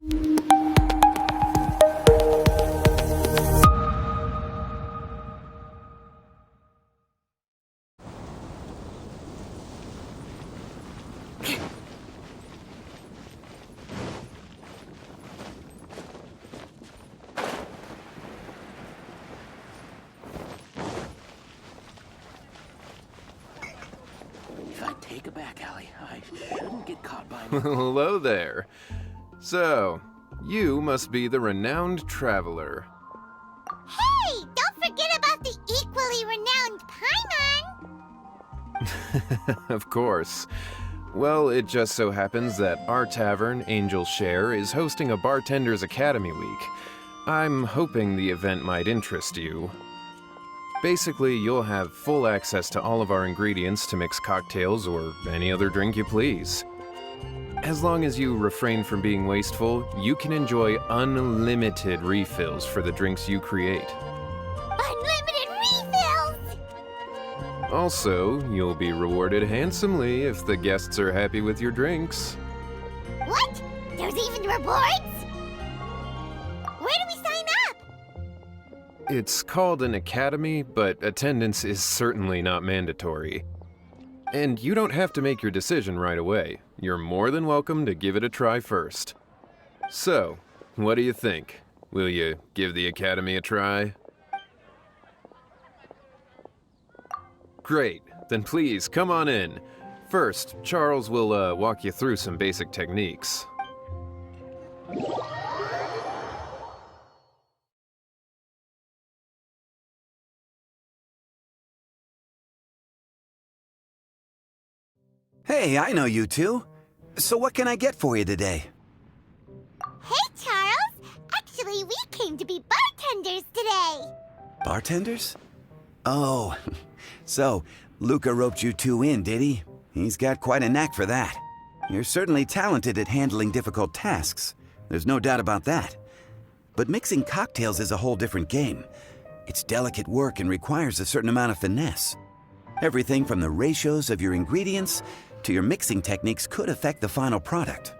Take a back alley. I shouldn't get caught by Hello there. So, you must be the renowned traveler. Hey, don't forget about the equally renowned Paimon! Of course. Well, it just so happens that our tavern, Angel's Share, is hosting a Bartender's Academy Week. I'm hoping the event might interest you. Basically, you'll have full access to all of our ingredients to mix cocktails or any other drink you please. As long as you refrain from being wasteful, you can enjoy unlimited refills for the drinks you create. Unlimited refills! Also, you'll be rewarded handsomely if the guests are happy with your drinks. What? There's even rewards? Where do we sign up? It's called an academy, but attendance is certainly not mandatory. And you don't have to make your decision right away. You're more than welcome to give it a try first. So, what do you think? Will you give the academy a try? Great, then please come on in. First, Charles will walk you through some basic techniques. Hey, I know you two. So what can I get for you today? Hey, Charles! Actually, we came to be bartenders today! Bartenders? Oh, so Luca roped you two in, did he? He's got quite a knack for that. You're certainly talented at handling difficult tasks. There's no doubt about that. But mixing cocktails is a whole different game. It's delicate work and requires a certain amount of finesse. Everything from the ratios of your ingredients to your mixing techniques could affect the final product.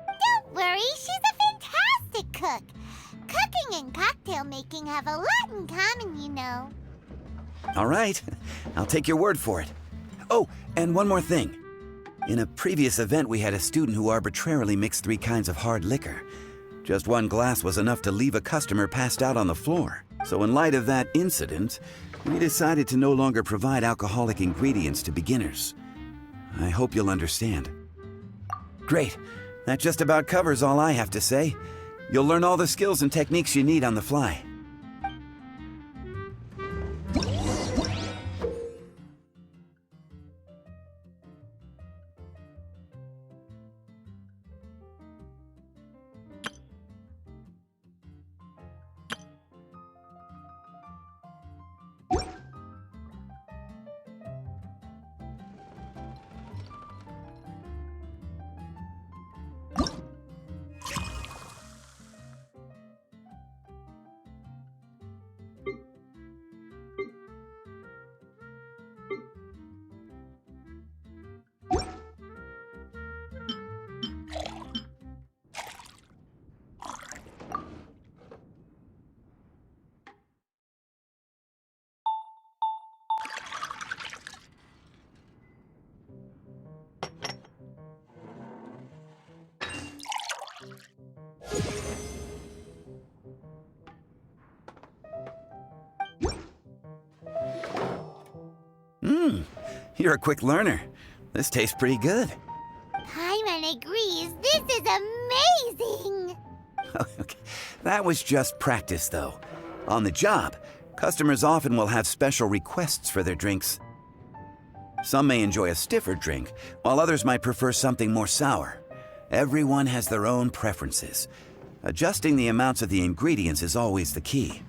Don't worry, she's a fantastic cook. Cooking and cocktail making have a lot in common, you know. All right, I'll take your word for it. Oh, and one more thing. In a previous event, we had a student who arbitrarily mixed 3 kinds of hard liquor. Just one glass was enough to leave a customer passed out on the floor. So in light of that incident, we decided to no longer provide alcoholic ingredients to beginners. I hope you'll understand. Great. That just about covers all I have to say. You'll learn all the skills and techniques you need on the fly. You're a quick learner. This tastes pretty good. Paimon agrees. This is amazing! Okay. That was just practice, though. On the job, customers often will have special requests for their drinks. Some may enjoy a stiffer drink, while others might prefer something more sour. Everyone has their own preferences. Adjusting the amounts of the ingredients is always the key.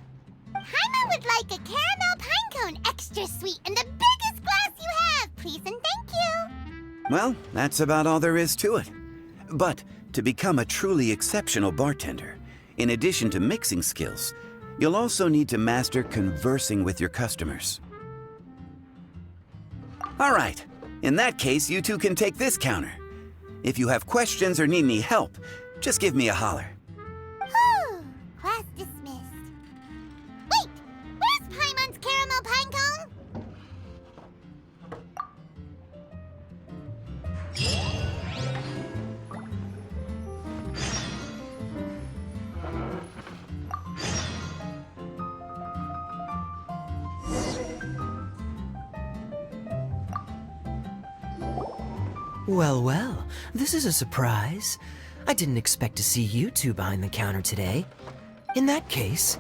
Paimon would like a caramel pine cone extra sweet in the biggest glass you have, please and thank you! Well, that's about all there is to it. But to become a truly exceptional bartender, in addition to mixing skills, you'll also need to master conversing with your customers. All right, in that case, you two can take this counter. If you have questions or need any help, Just give me a holler. Whew, class dismissed. Wait, where's Paimon's caramel pinecone? Well, well, this is a surprise. I didn't expect to see you two behind the counter today. In that case,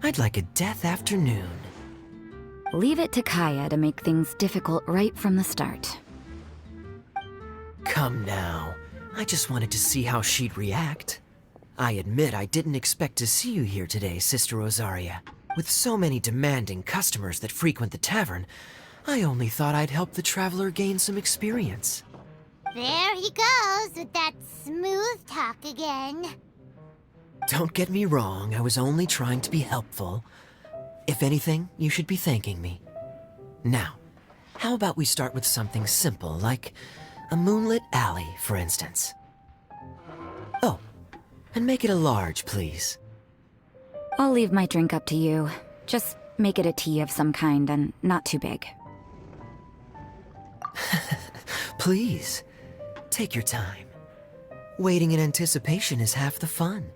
I'd like a death afternoon. Leave it to Kaya to make things difficult right from the start. Come now. I just wanted to see how she'd react. I admit I didn't expect to see you here today, Sister Rosaria. With so many demanding customers that frequent the tavern, I only thought I'd help the traveler gain some experience. There he goes with that smooth talk again. Don't get me wrong, I was only trying to be helpful. If anything, you should be thanking me. Now, how about we start with something simple, like a moonlit alley, for instance? Oh, and make it a large, please. I'll leave my drink up to you. Just make it a tea of some kind and not too big. Please, take your time. Waiting in anticipation is half the fun.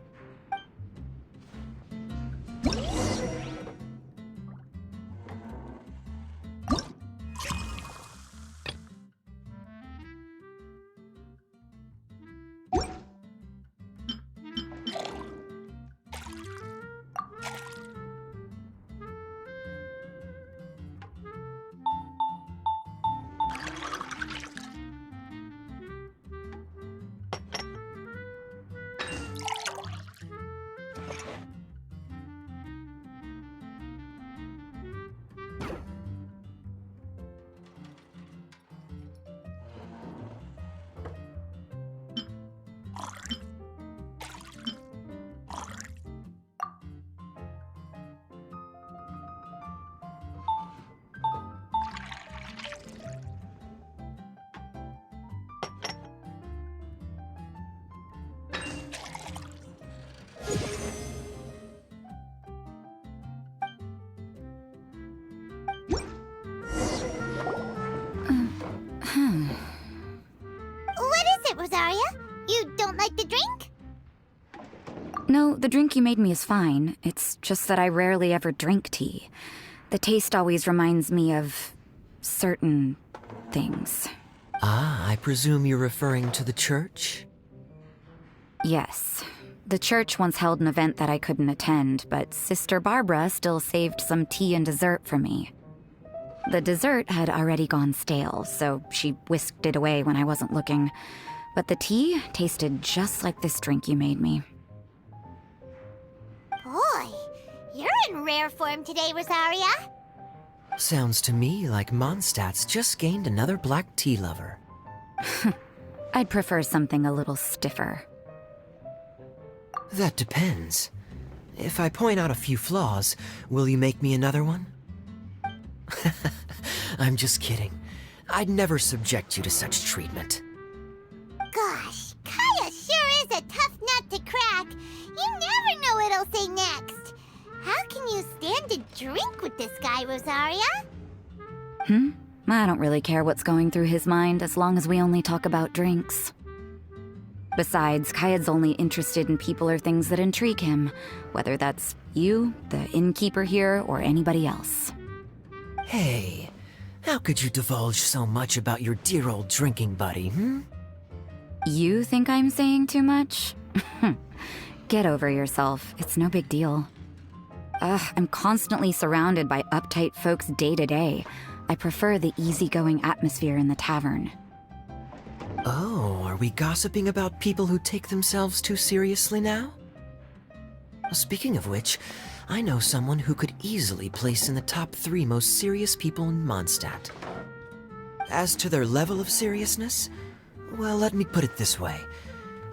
What is it, Rosaria? You don't like the drink? No, the drink you made me is fine. It's just that I rarely ever drink tea. The taste always reminds me of certain things. Ah, I presume you're referring to the church? Yes. The church once held an event that I couldn't attend, but Sister Barbara still saved some tea and dessert for me. The dessert had already gone stale, so she whisked it away when I wasn't looking. But the tea tasted just like this drink you made me. Boy, you're in rare form today, Rosaria. Sounds to me like Mondstadt's just gained another black tea lover. I'd prefer something a little stiffer. That depends. If I point out a few flaws, will you make me another one? I'm just kidding. I'd never subject you to such treatment. Gosh, Kaya sure is a tough nut to crack. You never know what he'll say next. How can you stand to drink with this guy, Rosaria? I don't really care what's going through his mind as long as we only talk about drinks. Besides, Kayad's only interested in people or things that intrigue him, whether that's you, the innkeeper here, or anybody else. Hey, how could you divulge so much about your dear old drinking buddy, You think I'm saying too much? Get over yourself. It's no big deal. I'm constantly surrounded by uptight folks day to day. I prefer the easygoing atmosphere in the tavern. Oh, are we gossiping about people who take themselves too seriously now? Speaking of which, I know someone who could easily place in the top 3 most serious people in Mondstadt. As to their level of seriousness, well, let me put it this way.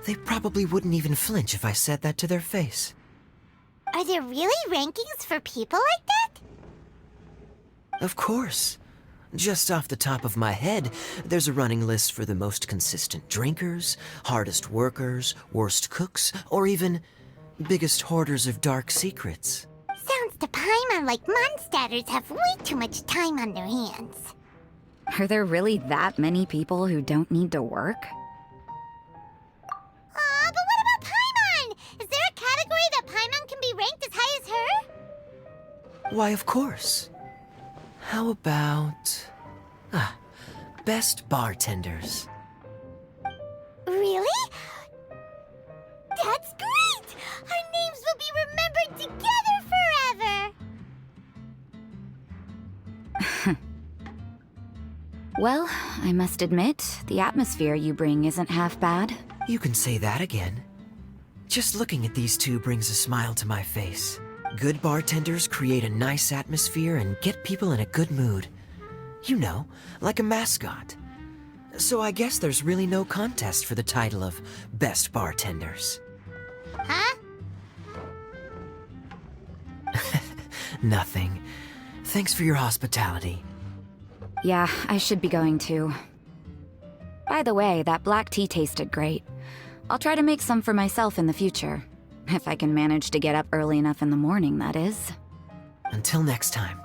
They probably wouldn't even flinch if I said that to their face. Are there really rankings for people like that? Of course. Just off the top of my head, there's a running list for the most consistent drinkers, hardest workers, worst cooks, or even biggest hoarders of dark secrets. Sounds to Paimon like Mondstadters have way too much time on their hands. Are there really that many people who don't need to work? Aw, but what about Paimon? Is there a category that Paimon can be ranked as high as her? Why, of course. How about... best bartenders. Really? That's great! Our names will be remembered together forever! Well, I must admit, the atmosphere you bring isn't half bad. You can say that again. Just looking at these two brings a smile to my face. Good bartenders create a nice atmosphere and get people in a good mood. You know, like a mascot. So I guess there's really no contest for the title of Best Bartenders. Huh? Nothing. Thanks for your hospitality. Yeah, I should be going too. By the way, that black tea tasted great. I'll try to make some for myself in the future. If I can manage to get up early enough in the morning, that is. Until next time.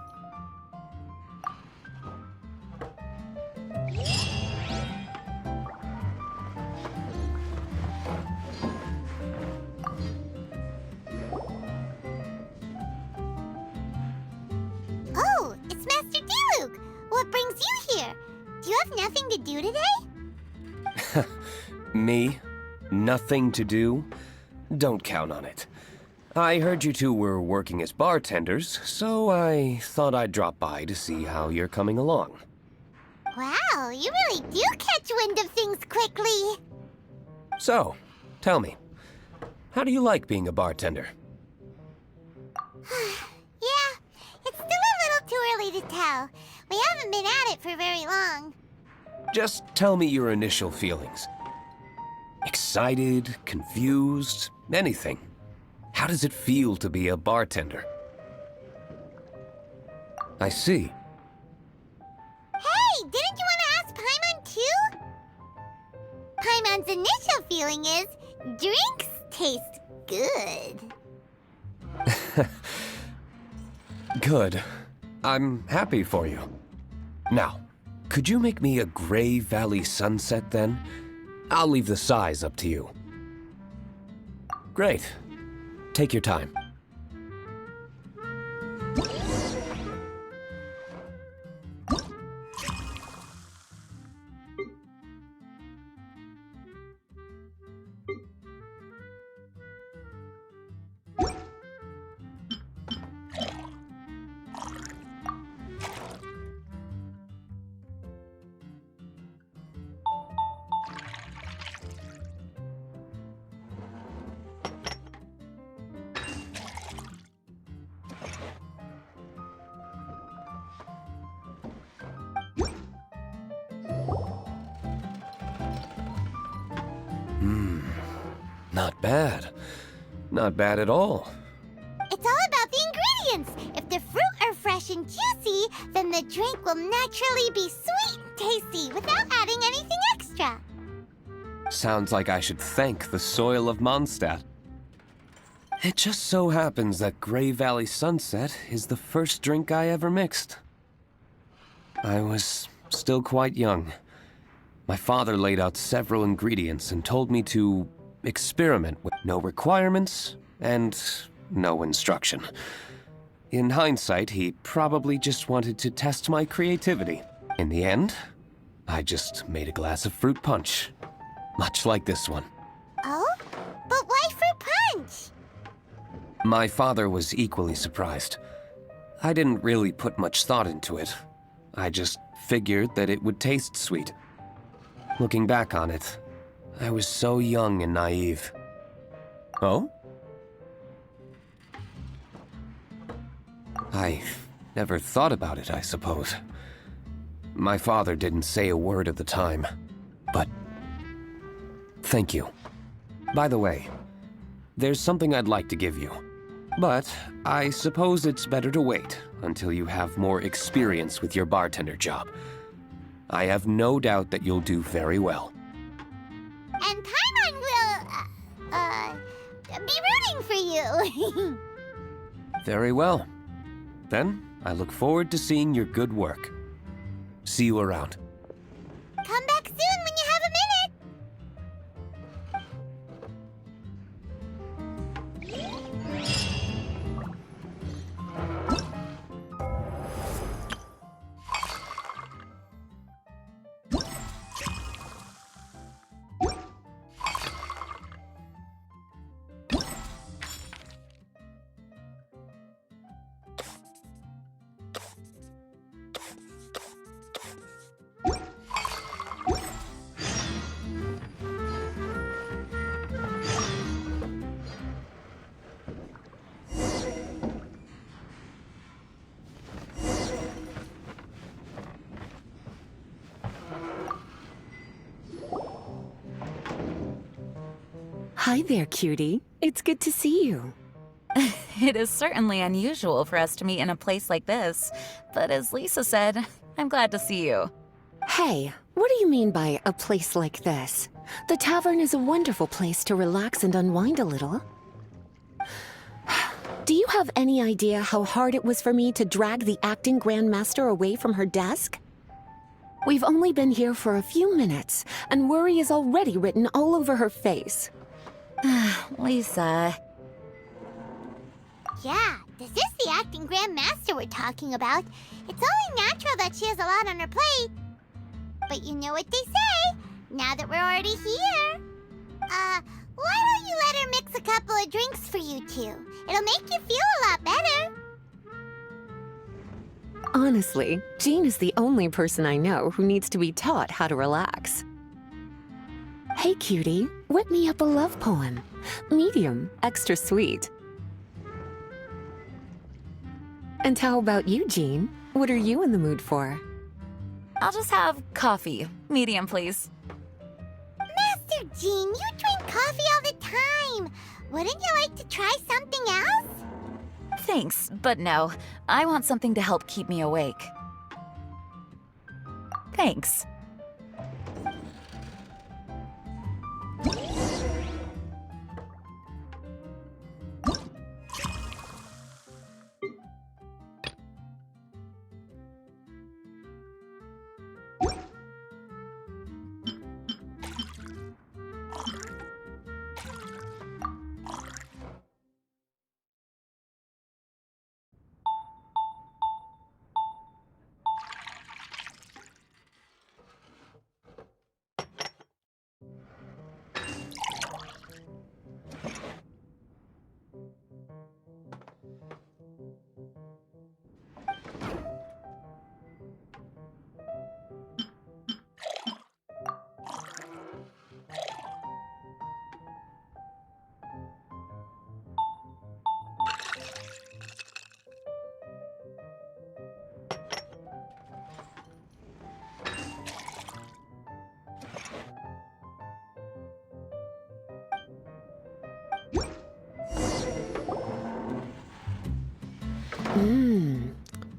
Oh, it's Master Diluc! What brings you here? Do you have nothing to do today? Me? Nothing to do? Don't count on it. I heard you two were working as bartenders, so I thought I'd drop by to see how you're coming along. Wow, you really do catch wind of things quickly. So, tell me, how do you like being a bartender? Yeah, it's still a little too early to tell. We haven't been at it for very long. Just tell me your initial feelings. Excited, confused, anything. How does it feel to be a bartender? I see. Hey, didn't you want to ask Paimon too? Paimon's initial feeling is, drinks taste good. Good. I'm happy for you. Now, could you make me a Gray Valley sunset then? I'll leave the size up to you. Great. Take your time. Not bad. Not bad at all. It's all about the ingredients. If the fruit are fresh and juicy, then the drink will naturally be sweet and tasty without adding anything extra. Sounds like I should thank the soil of Mondstadt. It just so happens that Gray Valley Sunset is the first drink I ever mixed. I was still quite young. My father laid out several ingredients and told me to experiment with no requirements and no instruction. In hindsight, he probably just wanted to test my creativity. In the end, I just made a glass of fruit punch, much like this one. Oh? But why fruit punch? My father was equally surprised. I didn't really put much thought into it. I just figured that it would taste sweet. Looking back on it, I was so young and naive. Oh? I never thought about it, I suppose. My father didn't say a word at the time, but thank you. By the way, there's something I'd like to give you. But I suppose it's better to wait until you have more experience with your bartender job. I have no doubt that you'll do very well. And Paimon will, be rooting for you. Very well. Then, I look forward to seeing your good work. See you around. Come back soon when you have a minute. Hi there, cutie. It's good to see you. It is certainly unusual for us to meet in a place like this, but as Lisa said, I'm glad to see you. Hey, what do you mean by a place like this? The tavern is a wonderful place to relax and unwind a little. Do you have any idea how hard it was for me to drag the acting grandmaster away from her desk? We've only been here for a few minutes, and worry is already written all over her face. Lisa. Yeah, this is the acting grandmaster we're talking about. It's only natural that she has a lot on her plate. But you know what they say, now that we're already here. Why don't you let her mix a couple of drinks for you two? It'll make you feel a lot better. Honestly, Jean is the only person I know who needs to be taught how to relax. Hey, cutie, whip me up a love poem. Medium, extra sweet. And how about you, Jean? What are you in the mood for? I'll just have coffee. Medium, please. Master Jean, you drink coffee all the time. Wouldn't you like to try something else? Thanks, but no. I want something to help keep me awake. Thanks.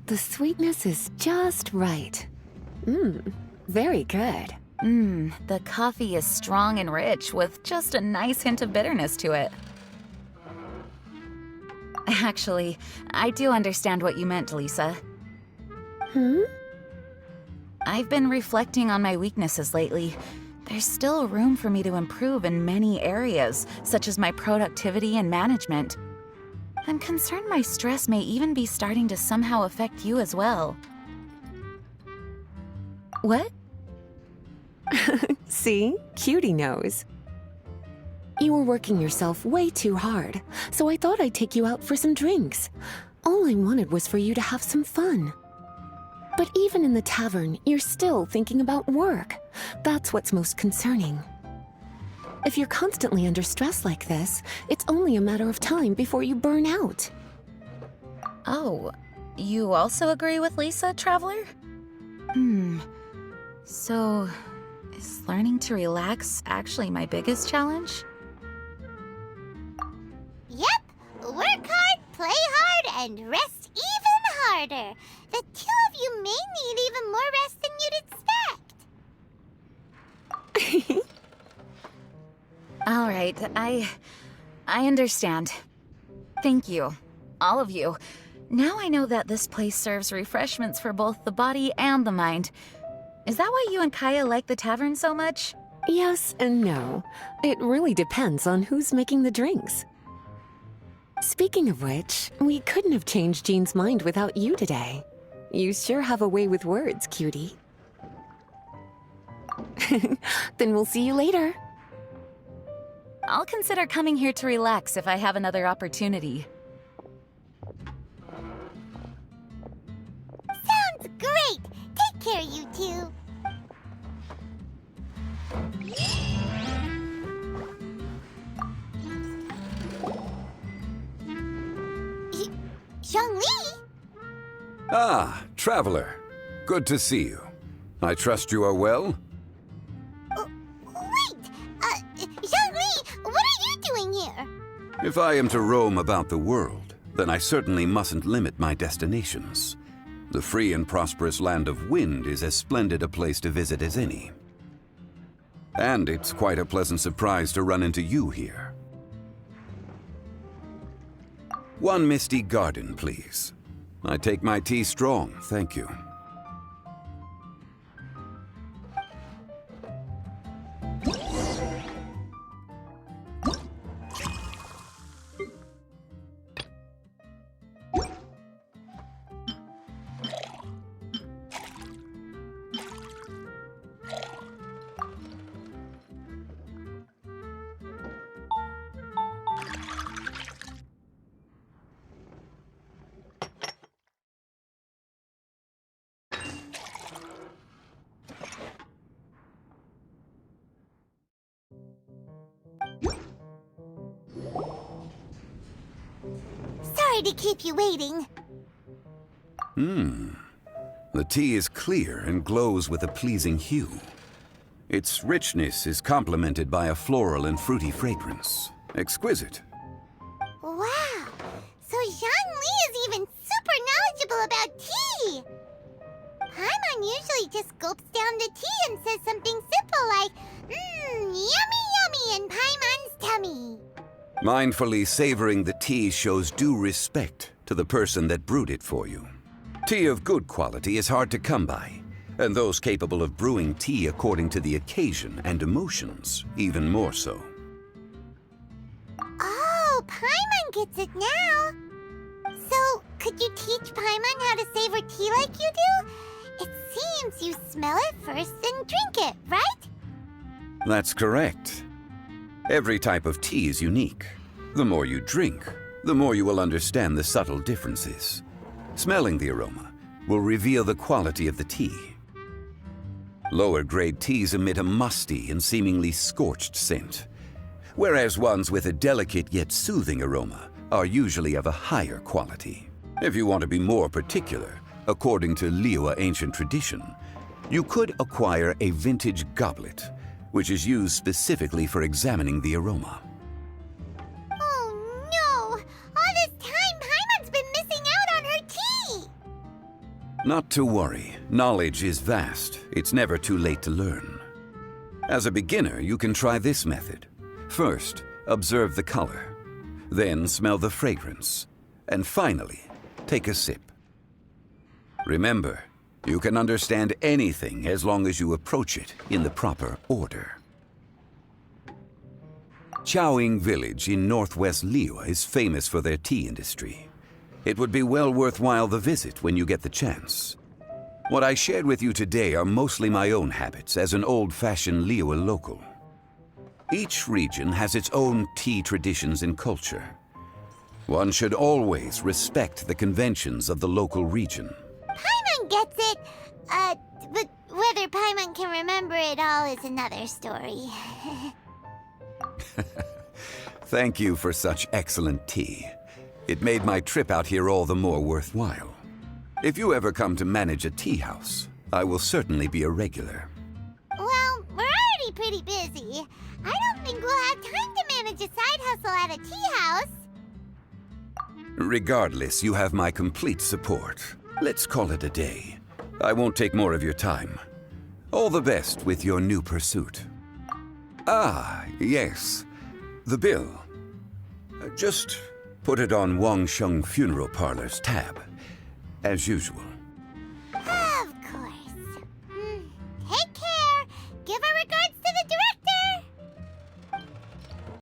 The sweetness is just right. Very good. The coffee is strong and rich with just a nice hint of bitterness to it. Actually, I do understand what you meant, Lisa. I've been reflecting on my weaknesses lately. There's still room for me to improve in many areas, such as my productivity and management. I'm concerned my stress may even be starting to somehow affect you as well. What? See? Cutie knows. You were working yourself way too hard, so I thought I'd take you out for some drinks. All I wanted was for you to have some fun. But even in the tavern, you're still thinking about work. That's what's most concerning. If you're constantly under stress like this, it's only a matter of time before you burn out. Oh, you also agree with Lisa, Traveler? So, is learning to relax actually my biggest challenge? Yep, work hard, and rest even harder. The two of you may need even more rest than you'd expect. All right, I understand. Thank you, all of you. Now I know that this place serves refreshments for both the body and the mind. Is that why you and Kaya like the tavern so much? Yes and no. It really depends on who's making the drinks. Speaking of which, we couldn't have changed Jean's mind without you today. You sure have a way with words, cutie. Then we'll see you later. I'll consider coming here to relax if I have another opportunity. Sounds great! Take care, you two. Zhongli? Ah, traveler. Good to see you. I trust you are well? Wait! Zhongli, what are you doing here? If I am to roam about the world, then I certainly mustn't limit my destinations. The free and prosperous land of Wind is as splendid a place to visit as any. And it's quite a pleasant surprise to run into you here. One misty garden, please. I take my tea strong, thank you. Sorry to keep you waiting. The tea is clear and glows with a pleasing hue. Its richness is complemented by a floral and fruity fragrance. Exquisite. Wow! So Zhongli is even super knowledgeable about tea! Paimon usually just gulps down the tea and says something simple like, yummy yummy in Paimon's tummy. Mindfully savoring the tea shows due respect to the person that brewed it for you. Tea of good quality is hard to come by, and those capable of brewing tea according to the occasion and emotions, even more so. Oh, Paimon gets it now. So, could you teach Paimon how to savor tea like you do? It seems you smell it first and drink it, right? That's correct. Every type of tea is unique. The more you drink, the more you will understand the subtle differences. Smelling the aroma will reveal the quality of the tea. Lower grade teas emit a musty and seemingly scorched scent, whereas ones with a delicate yet soothing aroma are usually of a higher quality. If you want to be more particular, according to Liyue ancient tradition, you could acquire a vintage goblet, which is used specifically for examining the aroma. Oh no! All this time, Paimon's been missing out on her tea! Not to worry, knowledge is vast. It's never too late to learn. As a beginner, you can try this method. First, observe the color. Then smell the fragrance. And finally, take a sip. Remember, you can understand anything as long as you approach it in the proper order. Chaoying Village in northwest Liyue is famous for their tea industry. It would be well worthwhile the visit when you get the chance. What I shared with you today are mostly my own habits as an old-fashioned Liyue local. Each region has its own tea traditions and culture. One should always respect the conventions of the local region. Paimon gets it, but whether Paimon can remember it all is another story. Thank you for such excellent tea. It made my trip out here all the more worthwhile. If you ever come to manage a tea house, I will certainly be a regular. Well, we're already pretty busy. I don't think we'll have time to manage a side hustle at a tea house. Regardless, you have my complete support. Let's call it a day. I won't take more of your time. All the best with your new pursuit. Ah, yes. The bill. Just put it on Wang Sheng Funeral Parlor's tab, as usual.